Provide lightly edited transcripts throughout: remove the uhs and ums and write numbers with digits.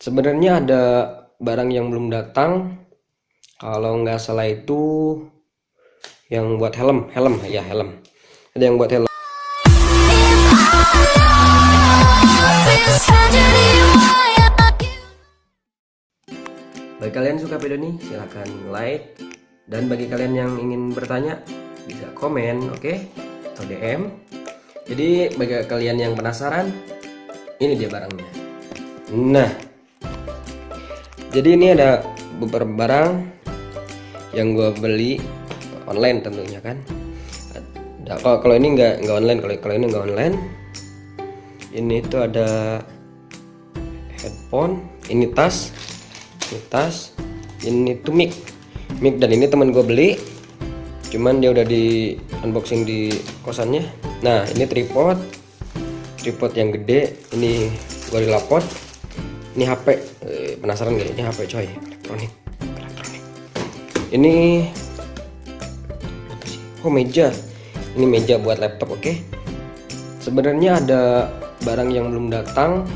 Sebenarnya ada barang yang belum datang. Kalau nggak salah itu yang buat helm, ya helm. Ada yang buat helm. Bagi kalian suka video ini, silahkan like. Dan bagi kalian yang ingin bertanya, bisa komen, oke? Atau DM. Jadi bagi kalian yang penasaran, ini dia barangnya. Nah, jadi ini ada beberapa barang yang gue beli online tentunya kan. Kalau ini nggak online, kalau ini nggak online. Ini tuh ada headphone, ini tas, ini tuh mic, dan ini teman gue beli, cuman dia udah di unboxing di kosannya. Nah ini tripod yang gede, ini gue dilapot. Ini HP, penasaran gak? Ini HP coy, elektronik. Ini meja. Ini meja buat laptop, oke? Sebenarnya ada barang yang belum datang.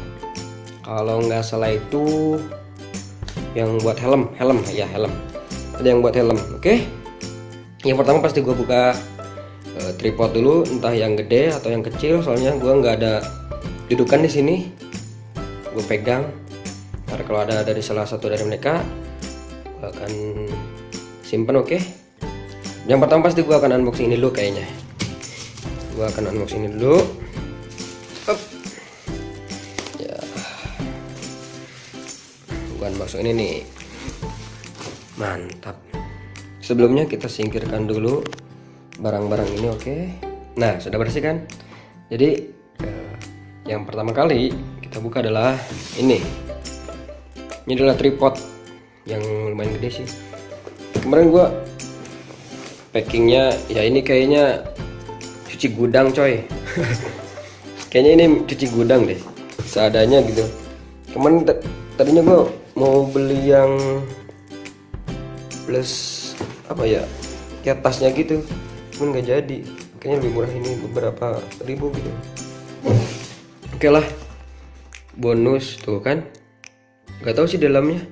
Kalau nggak salah itu yang buat helm, ya helm. Ada yang buat helm, oke? Yang pertama pasti gue buka tripod dulu, entah yang gede atau yang kecil. Soalnya gue nggak ada dudukan di sini. Gue pegang. Ntar kalau ada dari salah satu dari mereka, gue akan simpan, oke? Yang pertama pasti gue akan unboxing ini dulu kayaknya. Gue akan unboxing ini dulu. Up. Ya. Gue unboxing ini nih. Mantap. Sebelumnya kita singkirkan dulu barang-barang ini, oke? Nah, sudah bersih kan? Jadi yang pertama kali kita buka adalah ini. Ini adalah tripod yang lumayan gede sih. Kemarin gua packingnya ya ini kayaknya cuci gudang coy. Kayaknya ini cuci gudang deh, seadanya gitu. Kemarin tadinya gua mau beli yang plus apa ya, kayak tasnya gitu, cuman nggak jadi. Kayaknya lebih murah ini, beberapa ribu gitu. Oke lah, bonus tuh kan. Nggak tahu sih dalamnya,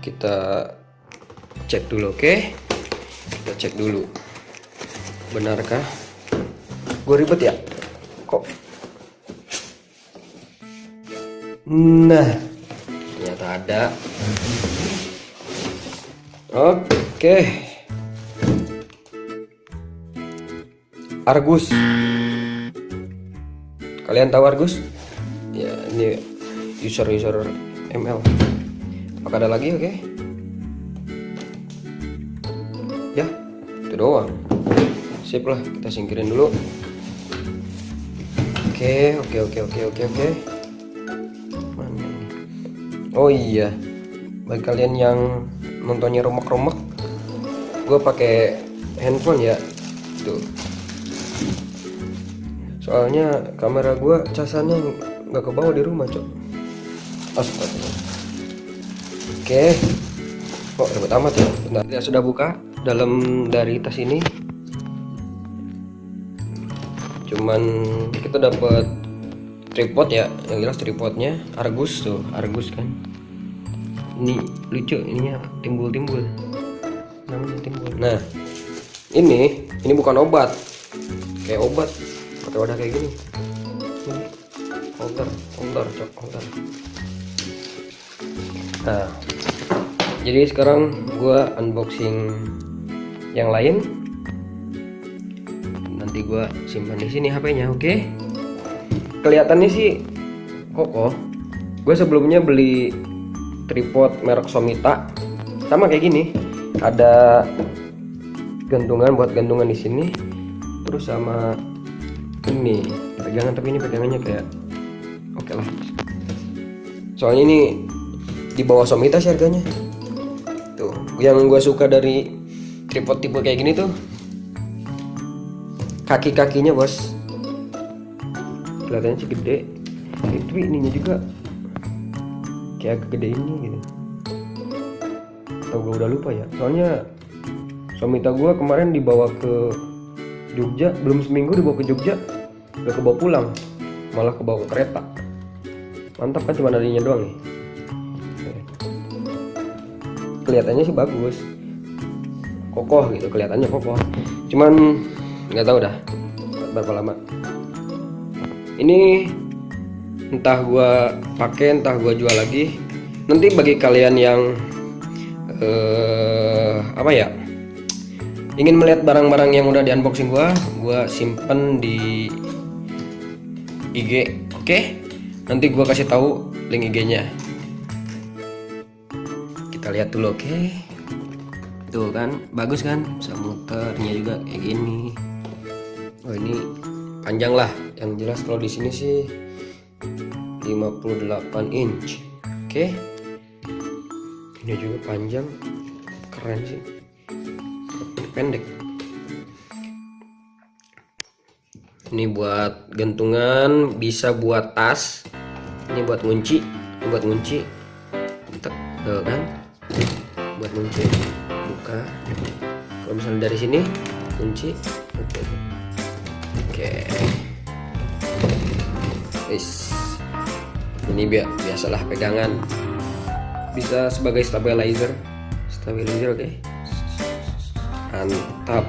kita cek dulu, oke? Kita cek dulu, benarkah gue ribet ya kok? Nah, ternyata ada. Oke, Argus. Kalian tahu Argus? Ya, ini user ML. Apakah ada lagi? Oke. Ya, itu doang. Sip lah, kita singkirin dulu. Oke. Mana ini? Oh iya, bagi kalian yang nontonnya romek-romek, gue pakai handphone ya, tuh. Soalnya kamera gue casannya nggak ke bawah di rumah, cok. Astaga. Oke. Kok ribet amat ya? Bentar, kita sudah buka dalam dari tas ini. Cuman kita dapat tripod ya, yang jelas tripodnya Argus tuh, Argus kan. Ini lucu, ininya timbul-timbul. Namanya timbul. Nah, ini bukan obat. Kayak obat pakai wadah kayak gini. Ini holder. Nah, jadi sekarang gua unboxing yang lain. Nanti gua simpan di sini HP-nya, oke? Kelihatannya sih kokoh. Gue sebelumnya beli tripod merek Somita, sama kayak gini. Ada gantungan buat gantungan di sini. Terus sama ini pegangan, tapi ini pegangannya kayak oke lah. Soalnya ini di bawah Somita sih harganya. Tuh, yang gue suka dari tripod tipe kayak gini tuh kaki-kakinya, bos. Kelihatannya sih gede. Itu ininya juga kayak agak gede ini gitu. Atau gue udah lupa ya. Soalnya Somita gue kemarin dibawa ke Jogja, belum seminggu dibawa ke Jogja, udah kebawa pulang, malah kebawa ke kereta. Mantap kan, cuma adanya doang nih. kelihatannya sih bagus, kokoh gitu, kelihatannya kokoh. Cuman nggak tahu dah berapa lama. Ini entah gua pakai, entah gua jual lagi. Nanti bagi kalian yang apa ya, ingin melihat barang-barang yang udah di unboxing gua simpen di IG. Oke? Nanti gua kasih tahu link IG-nya. Kita lihat dulu, oke? Tuh kan, bagus kan? Bisa muternya juga kayak gini. Oh, ini panjang lah. Yang jelas kalau di sini sih 58 inch. Oke. Ini juga panjang. Keren sih. Pendek. Ini buat gantungan, bisa buat tas. Ini buat ngunci, Tuh kan? Buat ngunci. Buka. Kalau misalnya dari sini kunci. Oke. Ini biasalah pegangan. Bisa sebagai stabilizer, oke. Mantap.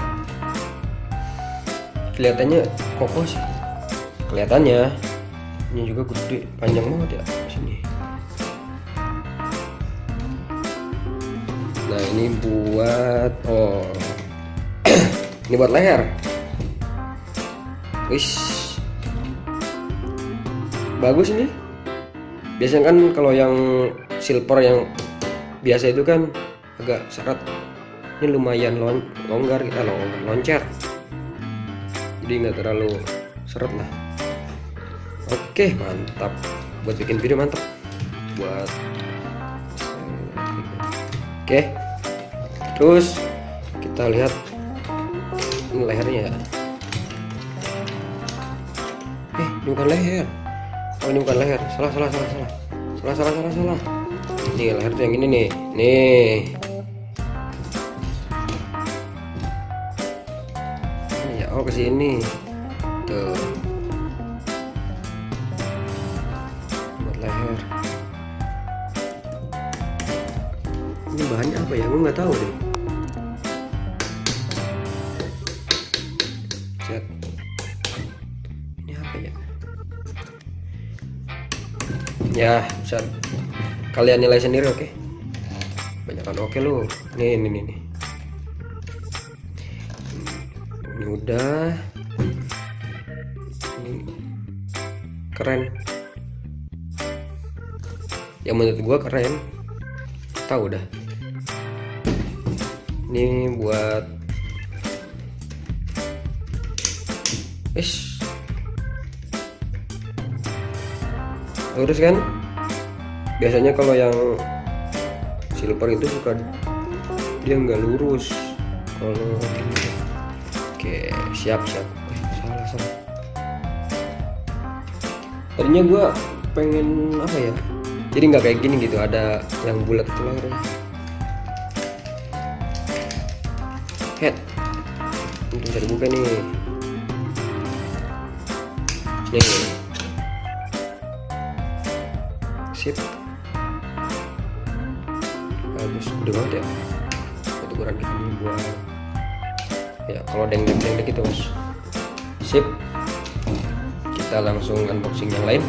Kelihatannya kokoh sih. Kelihatannya. Ini juga gede, panjang banget ya sini. Nah, ini buat ini buat leher. Bagus ini. Biasanya kan kalau yang silver yang biasa itu kan agak seret. Ini lumayan longgar, loncer. Jadi nggak terlalu seret lah. Oke, mantap. Buat bikin video mantap. Oke. Terus kita lihat ini lehernya. Ini bukan leher. Oh, ini bukan leher. Salah. Ini leher tuh yang ini nih. Nih. Ya, ke sini. Tuh. Buat leher. Ini bahannya apa ya? Gue nggak tahu deh. Set. Ini apa ya? Ya, bisa kalian nilai sendiri, oke? Banyakan oke lu. Nih. Ini udah. Ini keren. Yang menurut gua keren. Tahu dah. Ini buat lurus kan? Biasanya kalau yang silver itu suka dia nggak lurus. Kalau oke, siap. Salah. Tadinya gua pengen apa ya? Jadi nggak kayak gini gitu, ada yang bulat itu lehernya. Head. Ini bisa dibuka nih. Nih. Sip. Bagus, gede banget ya. Ukuran ini buat ya kalau dendek gitu, Mas. Sip. Kita langsung unboxing yang lain.